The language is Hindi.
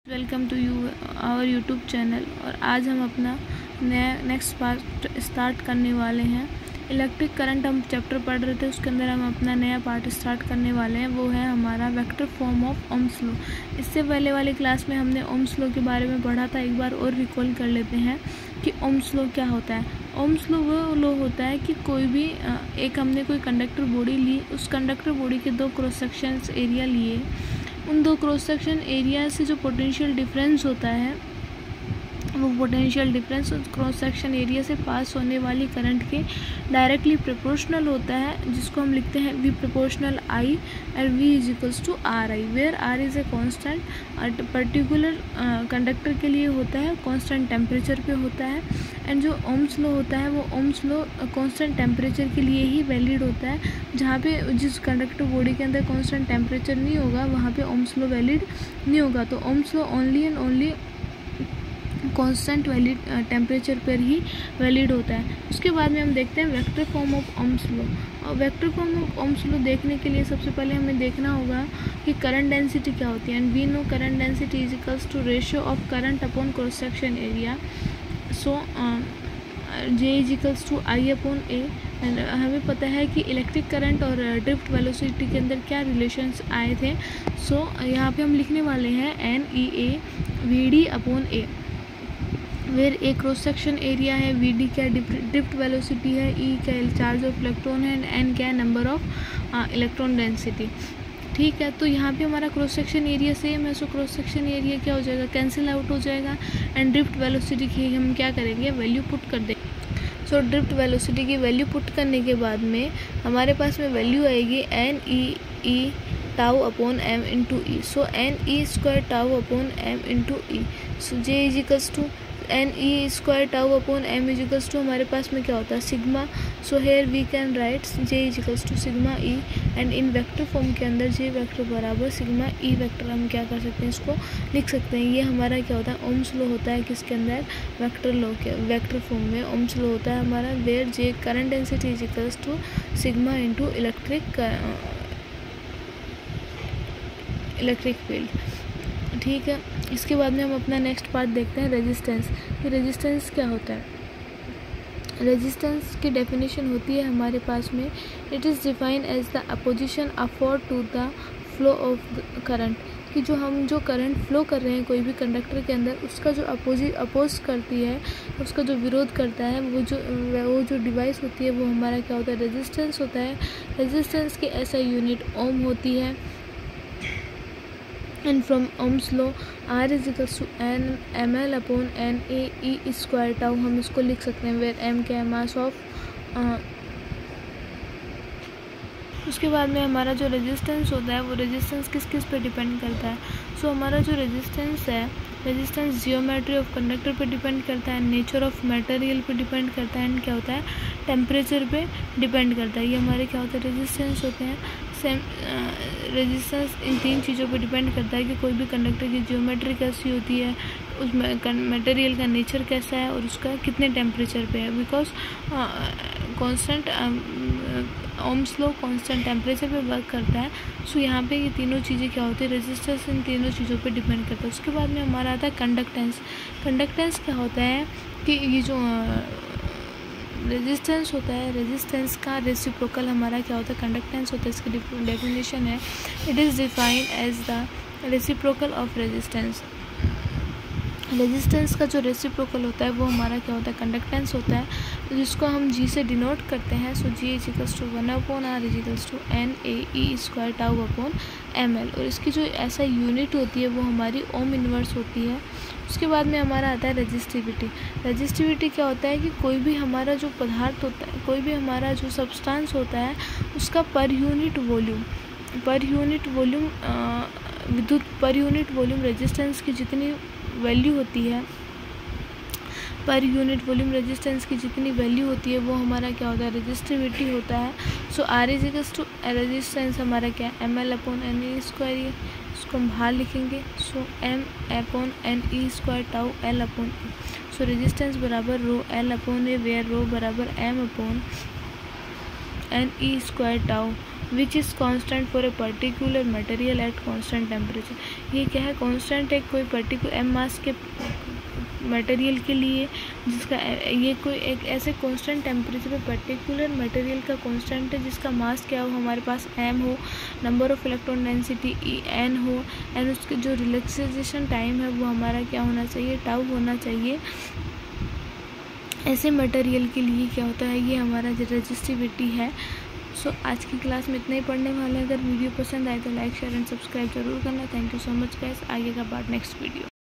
Welcome to our YouTube channel. और आज हम अपना नया नेक्स्ट पार्ट स्टार्ट करने वाले हैं। इलेक्ट्रिक करंट हम चैप्टर पढ़ रहे थे, उसके अंदर हम अपना नया पार्ट स्टार्ट करने वाले हैं। वो है हमारा vector form of Ohm's law. इससे पहले वाली क्लास में हमने ओम्स लॉ के बारे में पढ़ा था। एक बार और रिकॉल कर लेते हैं कि ओम्स लॉ क्या होता है। ओम्स लॉ वो लॉ होता है कि कोई भी हमने कोई कंडक्टर बॉडी ली, उस कंडक्टर बॉडी के दो क्रॉस सेक्शंस एरिया लिए, उन दो क्रॉस सेक्शन एरिया से जो पोटेंशियल डिफरेंस होता है वो potential difference cross section area से पास होने वाली करंट के डायरेक्टली प्रोपोर्शनल होता है, जिसको हम लिखते हैं V प्रोपोर्शनल I और V is equals to RI, where R is a constant. Particular conductor के लिए होता है, कांस्टेंट टेम्परेचर पे होता है। एंड जो ओम्स लॉ होता है वो ओम्स लॉ कांस्टेंट टेम्परेचर के लिए ही वैलिड होता है। जहाँ पे जिस कंडक्टर बॉडी के अंदर कांस्टेंट टेम्परेचर नहीं होगा वहाँ पे ओम्स लॉ वैलिड नहीं होगा। तो Ohm's law only and only constant valid temperature पर ही वैलिड होता है। उसके बाद में हम देखते हैं vector form of Ohm's law. और vector form of Ohm's law देखने के लिए सबसे पहले हमें देखना होगा कि करंट डेंसिटी क्या होती है। And we know current density is equals to ratio of current upon cross section area. So J is equals to I upon A। And हमें पता है कि इलेक्ट्रिक करंट और ड्रिफ्ट वेलोसिटी के अंदर क्या रिलेशंस आए थे। सो यहाँ पे हम लिखने वाले हैं NEA VD upon A, where A cross section area है, VD क्या ड्रिफ्ट वेलोसिटी है, E क्या चार्ज ऑफ इलेक्ट्रॉन है, एंड N क्या नंबर ऑफ इलेक्ट्रॉन डेंसिटी। ठीक है, तो यहाँ पे हमारा क्रॉस सेक्शन एरिया सेम है। सो क्रॉस सेक्शन एरिया क्या हो जाएगा, कैंसिल आउट हो जाएगा। एंड ड्रिफ्ट वेलोसिटी की हम क्या करेंगे, वैल्यू पुट कर देंगे। सो ड्रिफ्ट वेलोसिटी की वैल्यू पुट करने के बाद में हमारे पास में वैल्यू आएगी NE tau upon M into E. So NE square tau upon M into E. So J is equals to NE square tau upon M is equals to हमारे पास में क्या होता है, sigma. So here we can write J is equals to sigma E। And in vector form के अंदर J वेक्टर बराबर सिग्मा E वेक्टर हम क्या कर सकते हैं, इसको लिख सकते हैं। ये हमारा क्या होता है, ओम्स लॉ होता है। किसके अंदर, वेक्टर लॉ के वेक्टर फॉर्म में ओम्स लॉ होता है हमारा, where J current density is equals to sigma into electric field. ठीक है, इसके बाद में हम अपना नेक्स्ट पार्ट देखते हैं, रेजिस्टेंस। कि रेजिस्टेंस क्या होता है। रेजिस्टेंस की डेफिनेशन होती है हमारे पास में, it is defined as the opposition afford to the flow of current. कि जो करंट फ्लो कर रहे हैं कोई भी कंडक्टर के अंदर, उसका जो अपोज करती है, उसका जो विरोध करता है, वो जो डिवाइस होती है वो हमारा क्या होता है, रेजिस्टेंस होता है। रेजिस्टेंस की ऐसा यूनिट ओम होती है। And from Ohm's law R is equals to ml upon NA E square tau हम इसको लिख सकते हैं, वेयर M क्या है, मास ऑफ। उसके बाद में हमारा जो रेजिस्टेंस होता है वो रेजिस्टेंस किस किस पे डिपेंड करता है। सो हमारा जो रेजिस्टेंस है, रेजिस्टेंस जियोमेट्री ऑफ कंडक्टर पे डिपेंड करता है, नेचर ऑफ मटेरियल पे डिपेंड करता है, एंड क्या होता है, टेम्परेचर पे डिपेंड करता है। ये हमारे क्या होते हैं, रेजिस्टेंस होते हैं। सेम रेजिस्टेंस इन तीन चीज़ों पे डिपेंड करता है कि कोई भी कंडक्टर की जियोमेट्री कैसी होती है, उस मटेरियल का नेचर कैसा है, और उसका कितने टेम्परेचर पे है। Because constant Ohm's law constant temperature पे वर्क करता है। सो यहाँ पे ये तीनों चीज़ें क्या होती है, रेजिस्टेंस इन तीनों चीज़ों पे डिपेंड करता है। उसके बाद में हमारा आता है कंडक्टेंस। कंडक्टेंस क्या होता है कि ये जो रेजिस्टेंस होता है, रेजिस्टेंस का रेसिप्रोकल हमारा क्या होता है, कंडक्टेंस होता है। इसकी डेफिनेशन है, it is defined as the reciprocal of resistance. Resistance का जो रेसिप्रोकल होता है वो हमारा क्या होता है, कंडक्टेंस होता है, जिसको हम G से डिनोट करते हैं। So G is equals to 1 upon R is equals to NAE square tau upon ML। और इसकी जो ऐसा यूनिट होती है वो हमारी ओम इनवर्स होती है। उसके बाद में हमारा आता है रेजिस्टिविटी। रेजिस्टिविटी क्या होता है कि कोई भी हमारा जो पदार्थ होता है, कोई भी हमारा जो सब्सटेंस होता है, उसका पर यूनिट वॉल्यूम विद्युत पर यूनिट वॉल्यूम रेजिस्टेंस की जितनी वैल्यू होती है, पर यूनिट वॉल्यूम रेजिस्टेंस की जितनी वैल्यू होती है वो हमारा क्या होता है, रेजिस्टिविटी होता है। So R is equals to resistance हमारा क्या है, ML अपॉन NE स्क्वायर, इसको हम बाहर लिखेंगे। सो M upon NE square tau L upon E। सो रेजिस्टेंस बराबर रो L अपॉन ए, वेयर रो बराबर M upon NE square tau which is constant for a particular material at constant temperature. ये क्या है, कांस्टेंट है कोई पर्टिकुलर एम मास के मटेरियल के लिए, जिसका ये कोई एक ऐसे कांस्टेंट टेम्परेचर पे पर्टिकुलर मटेरियल का कांस्टेंट है जिसका मास क्या हो, हमारे पास m हो, number of electron density n हो, एंड उसके जो रिलैक्सेशन टाइम है वो हमारा क्या होना चाहिए, टाउ होना चाहिए। ऐसे मटेरियल के लिए क्या होता है, ये हमारा जो रेजिस्टिविटी है। सो आज की क्लास में इतना ही पढ़ने वाले हैं। अगर वीडियो पसंद आए तो लाइक शेयर एंड सब्सक्राइब जरूर करना। Thank you so much guys. आगे का पार्ट नेक्स्ट वीडियो।